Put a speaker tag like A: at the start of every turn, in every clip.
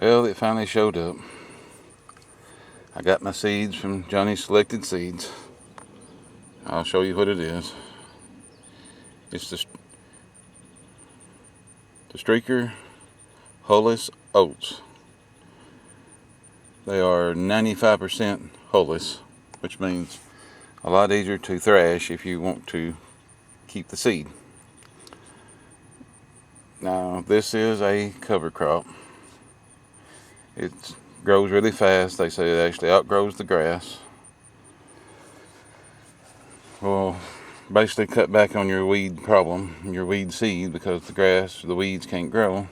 A: Well, it finally showed up. I got my seeds from Johnny's Selected Seeds. I'll show you what it is. It's the Streaker Hulless Oats. They are 95% hulless, which means a lot easier to thrash if you want to keep the seed. Now, this is a cover crop. It grows really fast. They say it actually outgrows the grass. Well, basically cut back on your weed problem, your weed seed, because the weeds can't grow,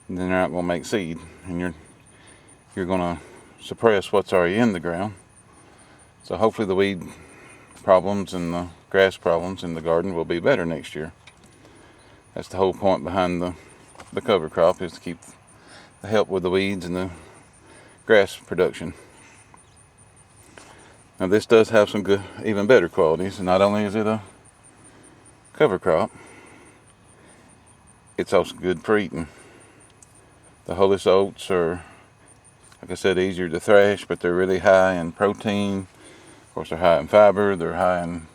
A: and then they're not going to make seed, and you're going to suppress what's already in the ground. So hopefully the weed problems and the grass problems in the garden will be better next year. That's the whole point behind the cover crop, is to keep the help with the weeds and the grass production. Now this does have some good, even better qualities, and not only is it a cover crop, it's also good for eating. The hulless oats are, like I said, easier to thrash, but they're really high in protein. Of course, they're high in fiber. They're high in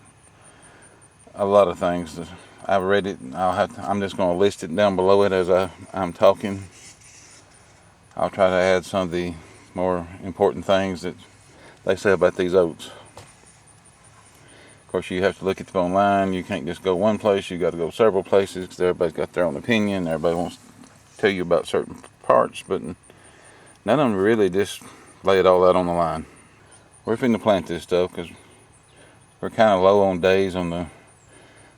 A: a lot of things. I've read it. I'm just going to list it down below it as I'm talking. I'll try to add some of the more important things that they say about these oats. Of course, you have to look at them online. You can't just go one place. You got to go several places, because everybody's got their own opinion. Everybody wants to tell you about certain parts, but none of them really just lay it all out on the line. We're finna plant this stuff because we're kind of low on the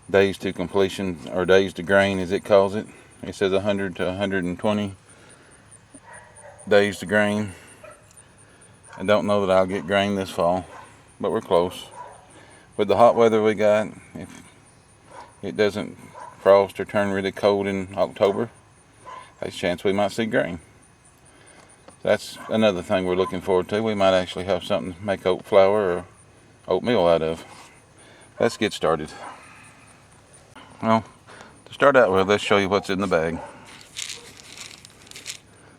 A: days to completion, or days to grain as it calls it. It says 100 to 120 days to grain. I don't know that I'll get grain this fall, but we're close. With the hot weather we got, if it doesn't frost or turn really cold in October, there's a chance we might see grain. That's another thing we're looking forward to. We might actually have something to make oat flour or oatmeal out of. Let's get started. Well, to start out with, let's show you what's in the bag.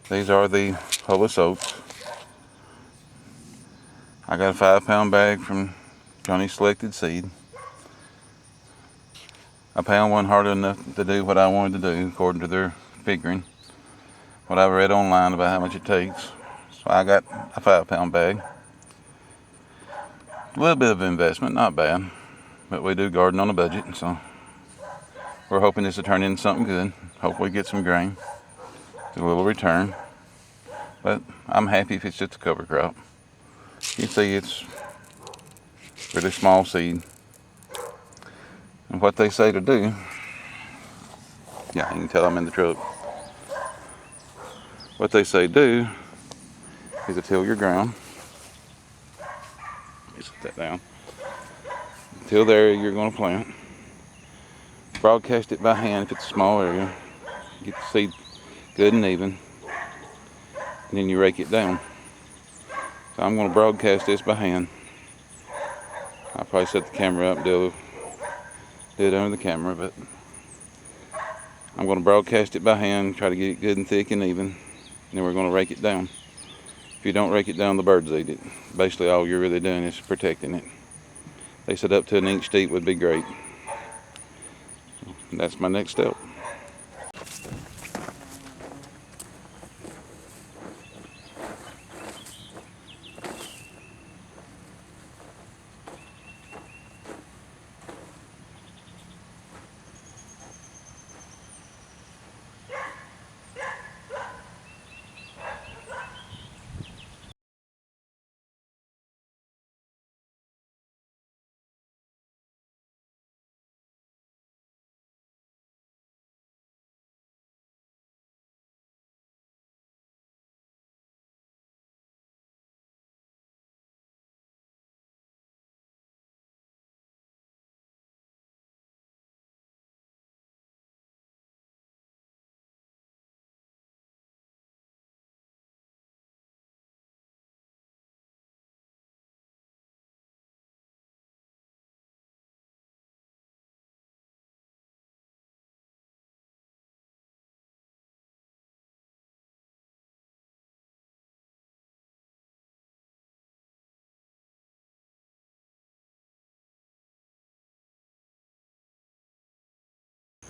A: These are the hulless oats. I got a 5-pound bag from Johnny's Selected Seed. A pound wasn't hard enough to do what I wanted to do, according to their figuring. What I read online about how much it takes. So I got a 5-pound bag. A little bit of investment, not bad. But we do garden on a budget, so we're hoping this will turn into something good. Hopefully get some grain. Get a little return. But I'm happy if it's just a cover crop. You see it's really small seed. And what they say to do, yeah, you can tell I'm in the truck. What they say do is to till your ground. Just put that down. Till there you're going to plant. Broadcast it by hand if it's a small area. Get the seed good and even. And then you rake it down. So I'm going to broadcast this by hand. I'll probably set the camera up and do it under the camera, but I'm going to broadcast it by hand, try to get it good and thick and even. And then we're going to rake it down. If you don't rake it down, the birds eat it. Basically all you're really doing is protecting it. They said up to an inch deep would be great. And that's my next step.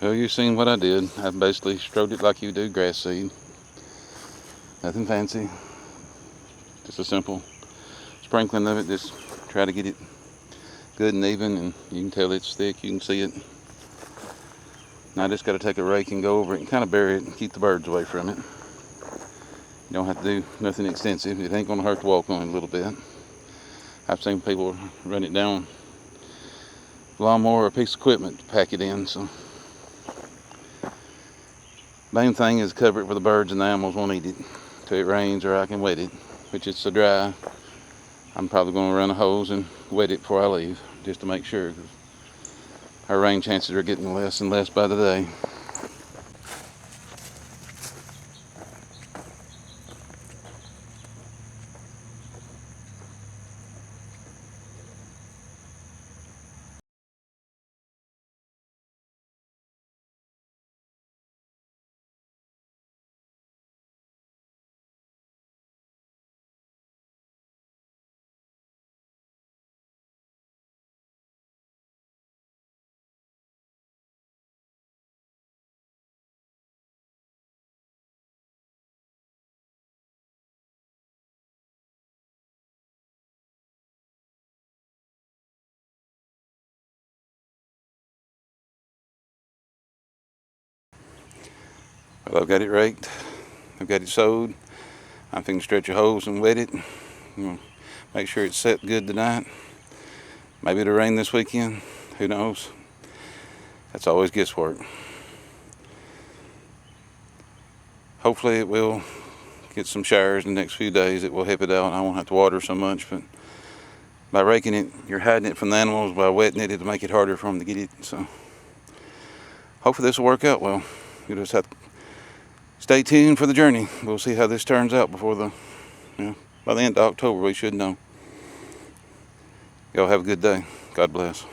A: Well, you've seen what I did. I basically strode it like you do grass seed. Nothing fancy. Just a simple sprinkling of it. Just try to get it good and even, and you can tell it's thick. You can see it. Now I just got to take a rake and go over it and kind of bury it and keep the birds away from it. You don't have to do nothing extensive. It ain't going to hurt to walk on it a little bit. I've seen people run it down a lawnmower or a piece of equipment to pack it in. So main thing is cover it where the birds and the animals won't eat it till it rains, or I can wet it, which it's so dry. I'm probably going to run a hose and wet it before I leave, just to make sure. Our rain chances are getting less and less by the day. Well, I've got it raked. I've got it sowed. I'm finna stretch a hose and wet it. Make sure it's set good tonight. Maybe it'll rain this weekend. Who knows? That's always guesswork. Hopefully it will get some showers in the next few days. It will help it out. I won't have to water so much, but by raking it, you're hiding it from the animals. By wetting it, it'll make it harder for them to get it. So hopefully this will work out well. You just have to stay tuned for the journey. We'll see how this turns out before by the end of October we should know. Y'all have a good day. God bless.